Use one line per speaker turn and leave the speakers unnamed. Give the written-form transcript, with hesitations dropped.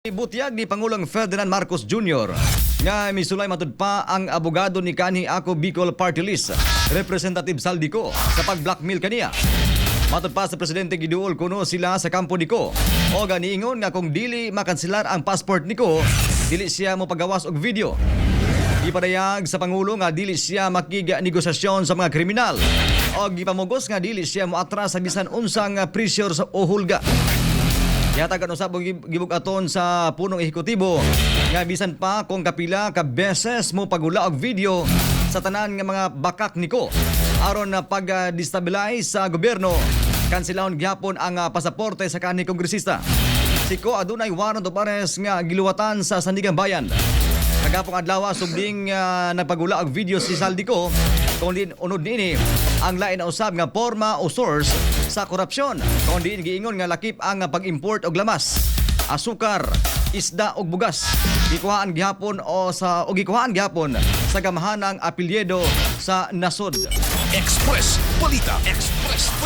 Butyag ni Pangulong Ferdinand Marcos Jr. nga misulay matud pa ang abogado ni kanhi Ako Bicol Party List, Representative Saldico, sa pag-blackmail kaniya. Matud pa sa presidente giduol kuno sila sa kampo niko o ganiingon nga kung dili makanselar ang passport niko, dili siya mo pagawas og video. Ipadayag sa Pangulo nga dili siya makiga negosasyon sa mga kriminal o gipamugos nga dili siya mo atras sa bisan unsang pressure sa o hulga. Yatagan usab gibugaton sa punong ehekutibo nga bisan pa kung kapila ka beses mo pagula og video sa tanan nga mga bakak niko aron na pag-destabilize sa gobyerno, kanselahon gyapon ang pasaporte sa kanhi kongresista. Siko adunay warrant of arrest nga giluwatan sa Sandigan Bayan. Kagapong adlaw subding nagpagula og video si Saldico kung din unod niini ang lain na usab nga porma o source sa korupsyon. Kung din giingon nga lakip ang pag-import og lamas, asukar, isda ug bugas. Gikuhaan gihapon gikuhaan gihapon sa gamahanang apelyido sa nasod.
Express Balita. Express Balita.